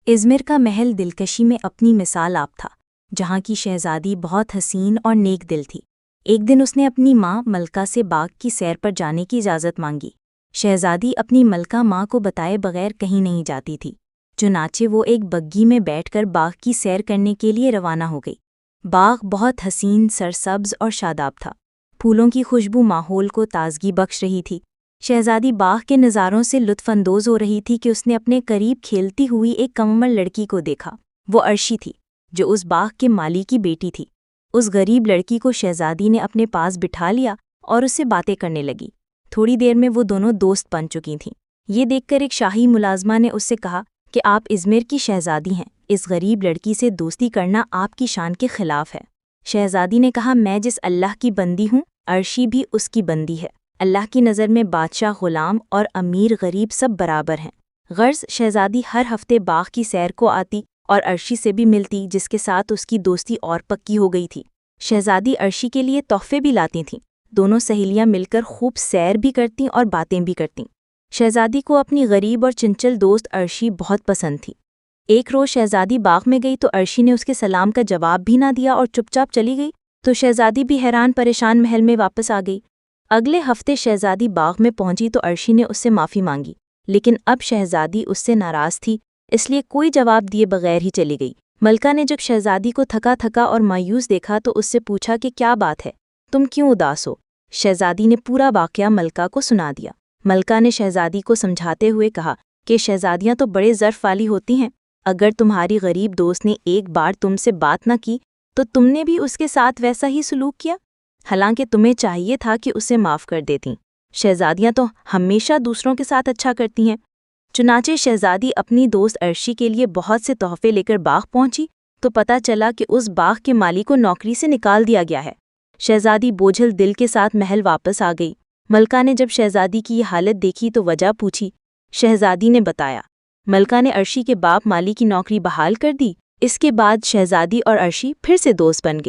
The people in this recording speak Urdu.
ازمر کا محل دلکشی میں اپنی مثال آپ تھا، جہاں کی شہزادی بہت حسین اور نیک دل تھی۔ ایک دن اس نے اپنی ماں ملکہ سے باغ کی سیر پر جانے کی اجازت مانگی۔ شہزادی اپنی ملکہ ماں کو بتائے بغیر کہیں نہیں جاتی تھی، چنانچہ وہ ایک بگی میں بیٹھ کر باغ کی سیر کرنے کے لیے روانہ ہو گئی۔ باغ بہت حسین، سرسبز اور شاداب تھا۔ پھولوں کی خوشبو ماحول کو تازگی بخش رہی تھی۔ شہزادی باغ کے نظاروں سے لطف اندوز ہو رہی تھی کہ اس نے اپنے قریب کھیلتی ہوئی ایک کم عمر لڑکی کو دیکھا۔ وہ عرشی تھی، جو اس باغ کے مالی کی بیٹی تھی۔ اس غریب لڑکی کو شہزادی نے اپنے پاس بٹھا لیا اور اس سے باتیں کرنے لگی۔ تھوڑی دیر میں وہ دونوں دوست بن چکی تھیں۔ یہ دیکھ کر ایک شاہی ملازمہ نے اس سے کہا کہ آپ ازمیر کی شہزادی ہیں، اس غریب لڑکی سے دوستی کرنا آپ کی شان کے خلاف ہے۔ شہزادی نے کہا، میں جس اللہ کی بندی ہوں، عرشی بھی اس کی بندی ہے۔ اللہ کی نظر میں بادشاہ، غلام اور امیر غریب سب برابر ہیں۔ غرض شہزادی ہر ہفتے باغ کی سیر کو آتی اور عرشی سے بھی ملتی، جس کے ساتھ اس کی دوستی اور پکی ہو گئی تھی۔ شہزادی عرشی کے لیے تحفے بھی لاتی تھیں۔ دونوں سہیلیاں مل کر خوب سیر بھی کرتیں اور باتیں بھی کرتیں۔ شہزادی کو اپنی غریب اور چنچل دوست عرشی بہت پسند تھی۔ ایک روز شہزادی باغ میں گئی تو عرشی نے اس کے سلام کا جواب بھی نہ دیا اور چپ چاپ چلی گئی، تو شہزادی بھی حیران پریشان محل میں واپس آ گئی۔ اگلے ہفتے شہزادی باغ میں پہنچی تو عرشی نے اس سے معافی مانگی، لیکن اب شہزادی اس سے ناراض تھی، اس لیے کوئی جواب دیے بغیر ہی چلی گئی۔ ملکہ نے جب شہزادی کو تھکا تھکا اور مایوس دیکھا تو اس سے پوچھا کہ کیا بات ہے، تم کیوں اداس ہو؟ شہزادی نے پورا واقعہ ملکہ کو سنا دیا۔ ملکہ نے شہزادی کو سمجھاتے ہوئے کہا کہ شہزادیاں تو بڑے ظرف والی ہوتی ہیں، اگر تمہاری غریب دوست نے ایک بار تم سے بات نہ کی تو تم نے بھی اس کے ساتھ ویسا ہی سلوک کیا، حالانکہ تمہیں چاہیے تھا کہ اسے معاف کر دیتیں۔ شہزادیاں تو ہمیشہ دوسروں کے ساتھ اچھا کرتی ہیں۔ چنانچہ شہزادی اپنی دوست عرشی کے لیے بہت سے تحفے لے کر باغ پہنچی تو پتہ چلا کہ اس باغ کے مالی کو نوکری سے نکال دیا گیا ہے۔ شہزادی بوجھل دل کے ساتھ محل واپس آ گئی۔ ملکہ نے جب شہزادی کی یہ حالت دیکھی تو وجہ پوچھی۔ شہزادی نے بتایا۔ ملکہ نے عرشی کے باپ مالی کی نوکری بحال کر دی۔ اس کے بعد شہزادی اور عرشی پھر سے دوست بن گئی۔